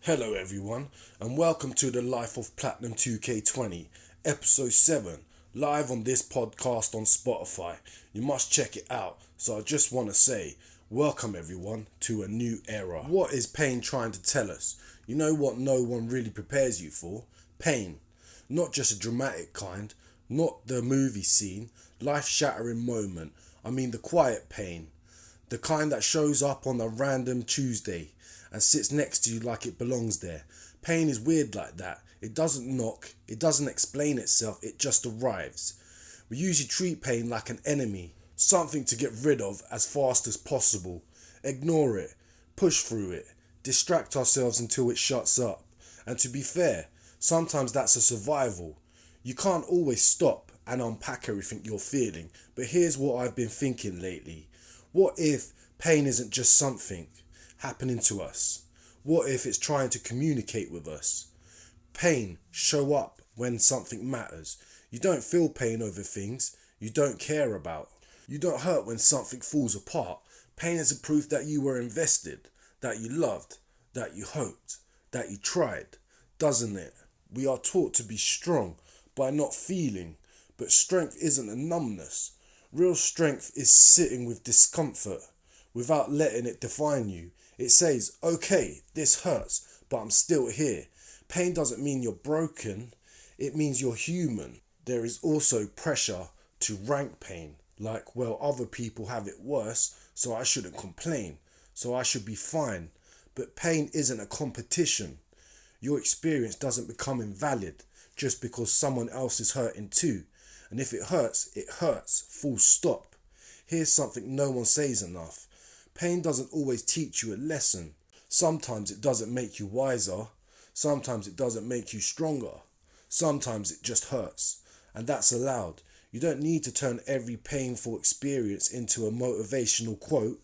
Hello everyone, and welcome to the life of Platnum2k20, episode 7, live on this podcast on Spotify. You must check it out, so I just want to say, welcome everyone to a new era. What is pain trying to tell us? You know what no one really prepares you for? Pain. Not just a dramatic kind, not the movie scene, life-shattering moment. I mean the quiet pain. The kind that shows up on a random Tuesday and sits next to you like it belongs there. Pain is weird like that. It doesn't knock, it doesn't explain itself, it just arrives. We usually treat pain like an enemy, something to get rid of as fast as possible. Ignore it, push through it, distract ourselves until it shuts up. And to be fair, sometimes that's a survival. You can't always stop and unpack everything you're feeling, but here's what I've been thinking lately. What if pain isn't just something happening to us? What if it's trying to communicate with us? Pain show up when something matters. You don't feel pain over things you don't care about. You don't hurt when something falls apart. Pain is a proof that you were invested, that you loved, that you hoped, that you tried, doesn't it? We are taught to be strong by not feeling, but strength isn't a numbness. Real strength is sitting with discomfort without letting it define you. It says, okay, this hurts, but I'm still here. Pain doesn't mean you're broken, it means you're human. There is also pressure to rank pain, like, well, other people have it worse, so I shouldn't complain, so I should be fine. But pain isn't a competition. Your experience doesn't become invalid just because someone else is hurting too. And if it hurts, full stop. Here's something no one says enough. Pain doesn't always teach you a lesson. Sometimes it doesn't make you wiser. Sometimes it doesn't make you stronger. Sometimes it just hurts. And that's allowed. You don't need to turn every painful experience into a motivational quote.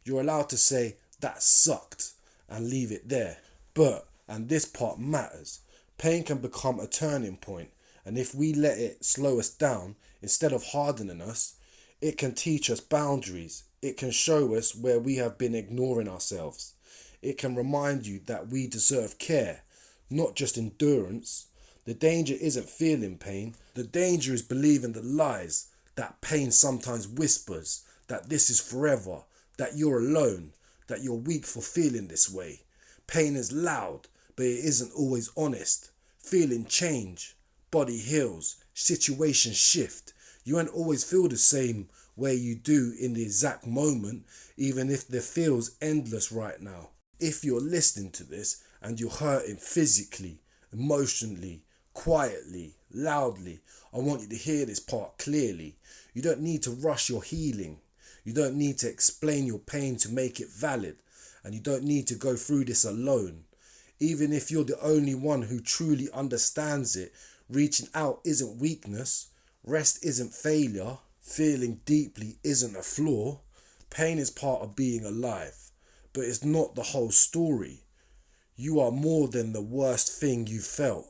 You're allowed to say, that sucked, and leave it there. But, and this part matters, pain can become a turning point. And if we let it slow us down, instead of hardening us, it can teach us boundaries. It can show us where we have been ignoring ourselves. It can remind you that we deserve care, not just endurance. The danger isn't feeling pain. The danger is believing the lies that pain sometimes whispers, that this is forever, that you're alone, that you're weak for feeling this way. Pain is loud, but it isn't always honest. Feeling change. Body heals, situations shift. You won't always feel the same way you do in the exact moment, even if it feels endless right now. If you're listening to this and you're hurting physically, emotionally, quietly, loudly, I want you to hear this part clearly. You don't need to rush your healing. You don't need to explain your pain to make it valid. And you don't need to go through this alone. Even if you're the only one who truly understands it, reaching out isn't weakness, rest isn't failure, feeling deeply isn't a flaw. Pain is part of being alive, but it's not the whole story. You are more than the worst thing you've felt,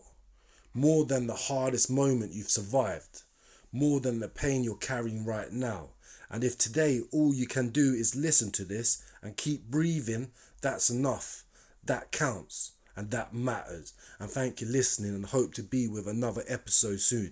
more than the hardest moment you've survived, more than the pain you're carrying right now. And if today all you can do is listen to this and keep breathing, that's enough. That counts. And that matters. And thank you for listening, and hope to be with another episode soon.